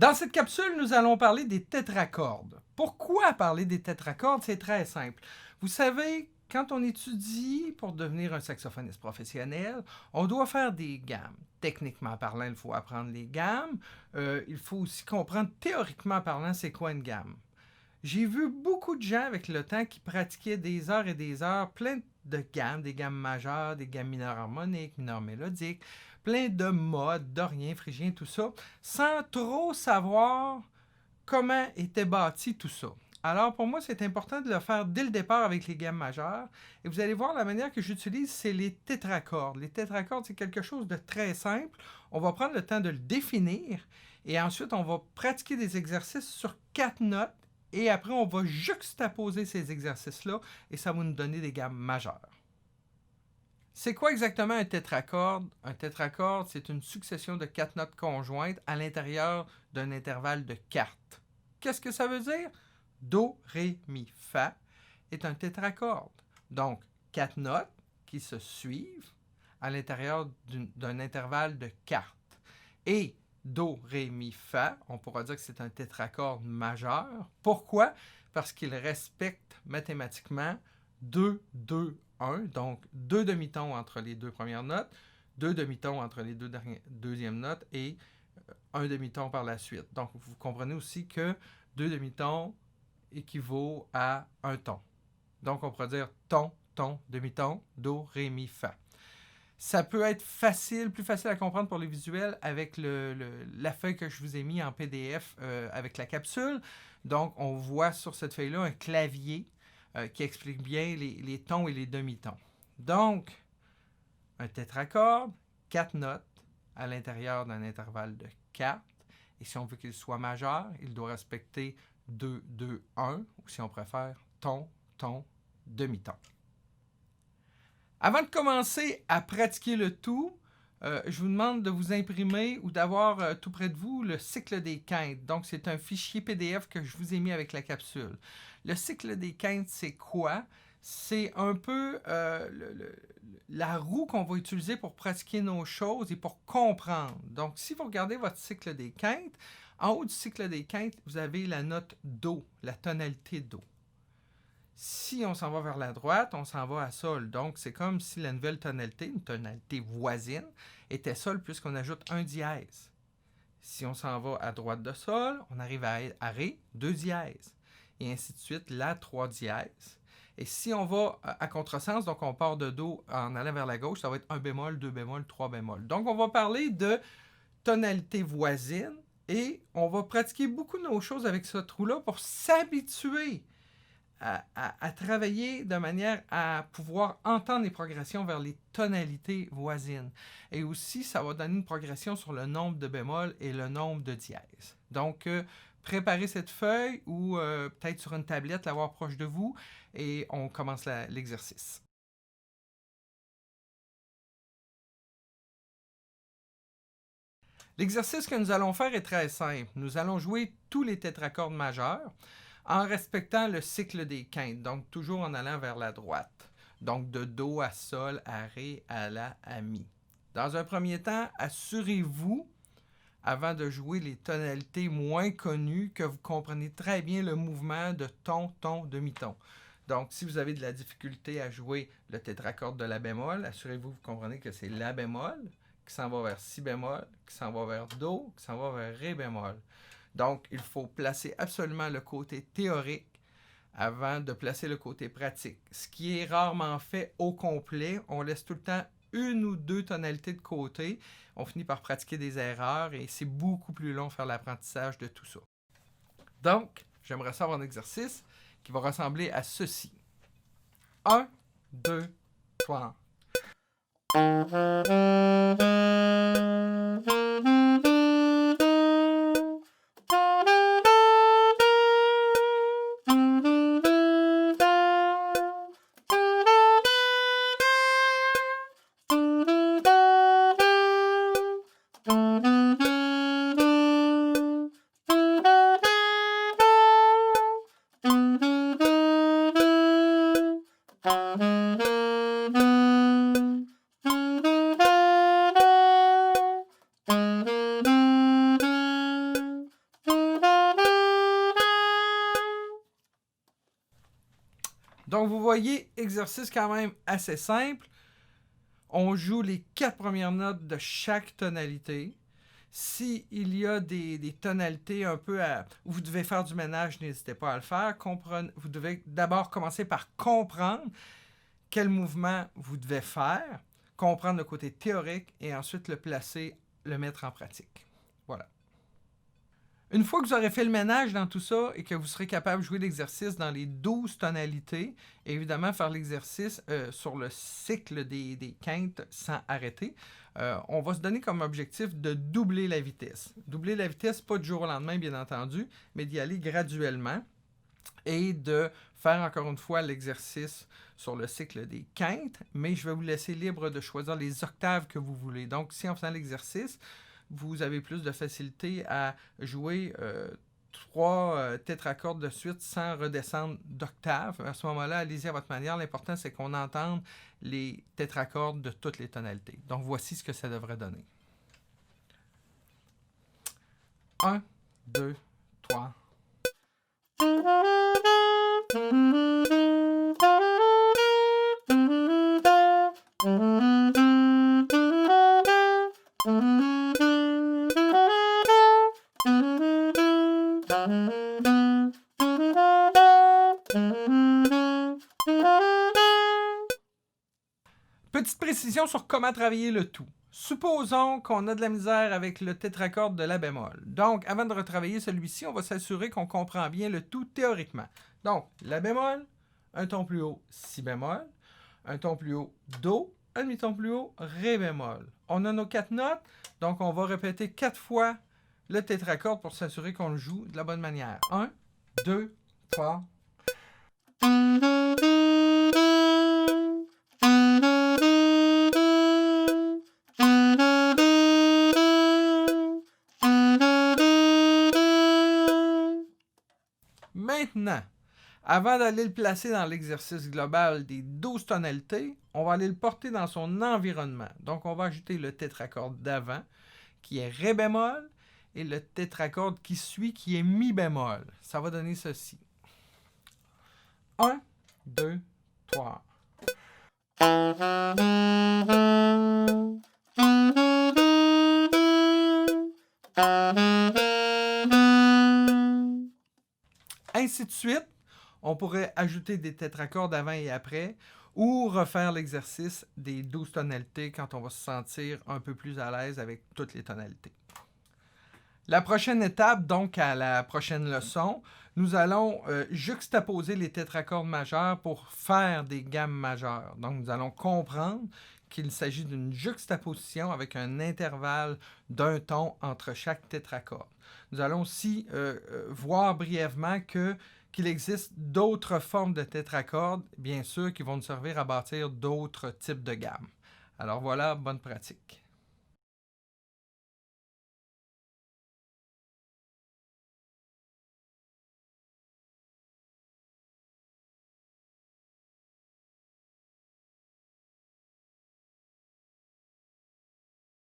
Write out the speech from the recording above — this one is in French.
Dans cette capsule, nous allons parler des tétracordes. Pourquoi parler des tétracordes? C'est très simple. Vous savez, quand on étudie pour devenir un saxophoniste professionnel, on doit faire des gammes. Techniquement parlant, il faut apprendre les gammes. Il faut aussi comprendre théoriquement parlant c'est quoi une gamme. J'ai vu beaucoup de gens avec le temps qui pratiquaient des heures et des heures, plein de gammes, des gammes majeures, des gammes mineures harmoniques, mineures mélodiques, plein de modes, doriens, phrygiens, tout ça, sans trop savoir comment était bâti tout ça. Alors pour moi, c'est important de le faire dès le départ avec les gammes majeures. Et vous allez voir la manière que j'utilise, c'est les tétracordes. Les tétracordes, c'est quelque chose de très simple. On va prendre le temps de le définir et ensuite on va pratiquer des exercices sur 4 notes et après on va juxtaposer ces exercices-là et ça va nous donner des gammes majeures. C'est quoi exactement un tétracorde? Un tétracorde, c'est une succession de 4 notes conjointes à l'intérieur d'un intervalle de quartes. Qu'est-ce que ça veut dire? Do, Ré, Mi, Fa est un tétracorde. Donc, 4 notes qui se suivent à l'intérieur d'un intervalle de quartes. Et Do, Ré, Mi, Fa, on pourra dire que c'est un tétracorde majeur. Pourquoi? Parce qu'il respecte mathématiquement 2, 2, 1, donc 2 demi-tons entre les deux premières notes, 2 demi-tons entre les deux deuxièmes notes et un demi-ton par la suite. Donc, vous comprenez aussi que 2 demi-tons équivaut à un ton. Donc, on pourrait dire ton, ton, demi-ton, do, ré, mi, fa. Ça peut être facile, plus facile à comprendre pour les visuels avec la feuille que je vous ai mis en PDF avec la capsule. Donc, on voit sur cette feuille-là un clavier qui explique bien les tons et les demi-tons. Donc, un tétracorde, 4 notes à l'intérieur d'un intervalle de 4. Et si on veut qu'il soit majeur, il doit respecter 2, 2, 1, ou si on préfère, ton, ton, demi-ton. Avant de commencer à pratiquer le tout, je vous demande de vous imprimer ou d'avoir tout près de vous le cycle des quintes. Donc, c'est un fichier PDF que je vous ai mis avec la capsule. Le cycle des quintes, c'est quoi? C'est un peu la roue qu'on va utiliser pour pratiquer nos choses et pour comprendre. Donc, si vous regardez votre cycle des quintes, en haut du cycle des quintes, vous avez la note Do, la tonalité Do. Si on s'en va vers la droite, on s'en va à Sol. Donc, c'est comme si la nouvelle tonalité, une tonalité voisine, était Sol puisqu'on ajoute un dièse. Si on s'en va à droite de Sol, on arrive à Ré, 2 dièses. Et ainsi de suite, La, 3 dièses. Et si on va à contresens, donc on part de Do en allant vers la gauche, ça va être 1 bémol, 2 bémol, 3 bémol. Donc, on va parler de tonalité voisine et on va pratiquer beaucoup de nos choses avec ce trou-là pour s'habituer à travailler de manière à pouvoir entendre les progressions vers les tonalités voisines. Et aussi, ça va donner une progression sur le nombre de bémols et le nombre de dièses. Donc, préparez cette feuille ou peut-être sur une tablette, l'avoir proche de vous, et on commence l'exercice. L'exercice que nous allons faire est très simple. Nous allons jouer tous les tétracordes majeurs en respectant le cycle des quintes, donc toujours en allant vers la droite. Donc de Do à Sol, à Ré, à La, à Mi. Dans un premier temps, assurez-vous, avant de jouer les tonalités moins connues, que vous comprenez très bien le mouvement de ton, ton, demi-ton. Donc, si vous avez de la difficulté à jouer le tétracorde de La bémol, assurez-vous que vous comprenez que c'est La bémol, qui s'en va vers Si bémol, qui s'en va vers Do, qui s'en va vers Ré bémol. Donc, il faut placer absolument le côté théorique avant de placer le côté pratique. Ce qui est rarement fait au complet. On laisse tout le temps une ou deux tonalités de côté. On finit par pratiquer des erreurs et c'est beaucoup plus long faire l'apprentissage de tout ça. Donc, j'aimerais savoir un exercice qui va ressembler à ceci. 1, 2, 3. Donc, vous voyez, exercice quand même assez simple. On joue les 4 premières notes de chaque tonalité. S'il y a des tonalités un peu où vous devez faire du ménage, n'hésitez pas à le faire. Vous devez d'abord commencer par comprendre quel mouvement vous devez faire, comprendre le côté théorique et ensuite le placer, le mettre en pratique. Voilà. Une fois que vous aurez fait le ménage dans tout ça et que vous serez capable de jouer l'exercice dans les 12 tonalités, et évidemment faire l'exercice sur le cycle des quintes sans arrêter, on va se donner comme objectif de doubler la vitesse. Doubler la vitesse, pas du jour au lendemain, bien entendu, mais d'y aller graduellement et de faire encore une fois l'exercice sur le cycle des quintes, mais je vais vous laisser libre de choisir les octaves que vous voulez. Donc, si en faisant l'exercice, vous avez plus de facilité à jouer 3 tétracordes de suite sans redescendre d'octave. À ce moment-là, allez-y à votre manière. L'important, c'est qu'on entende les tétracordes de toutes les tonalités. Donc, voici ce que ça devrait donner. 1, 2, 3. Petite précision sur comment travailler le tout. Supposons qu'on a de la misère avec le tétracorde de la bémol. Donc, avant de retravailler celui-ci, on va s'assurer qu'on comprend bien le tout théoriquement. Donc, la bémol, un ton plus haut, si bémol, un ton plus haut, do, un demi-ton plus haut, ré bémol. On a nos 4 notes, donc on va répéter 4 fois le tétracorde pour s'assurer qu'on le joue de la bonne manière. 1, 2, 3. Maintenant, avant d'aller le placer dans l'exercice global des 12 tonalités, on va aller le porter dans son environnement. Donc, on va ajouter le tétracorde d'avant, qui est ré bémol, et le tétracorde qui suit, qui est mi bémol. Ça va donner ceci. 1, 2, 3. Ainsi de suite, on pourrait ajouter des tétracordes avant et après ou refaire l'exercice des 12 tonalités quand on va se sentir un peu plus à l'aise avec toutes les tonalités. La prochaine étape, donc à la prochaine leçon, nous allons juxtaposer les tétracordes majeurs pour faire des gammes majeures. Donc nous allons comprendre qu'il s'agit d'une juxtaposition avec un intervalle d'un ton entre chaque tétracorde. Nous allons aussi voir brièvement qu'il existe d'autres formes de tétracordes, bien sûr, qui vont nous servir à bâtir d'autres types de gammes. Alors voilà, bonne pratique.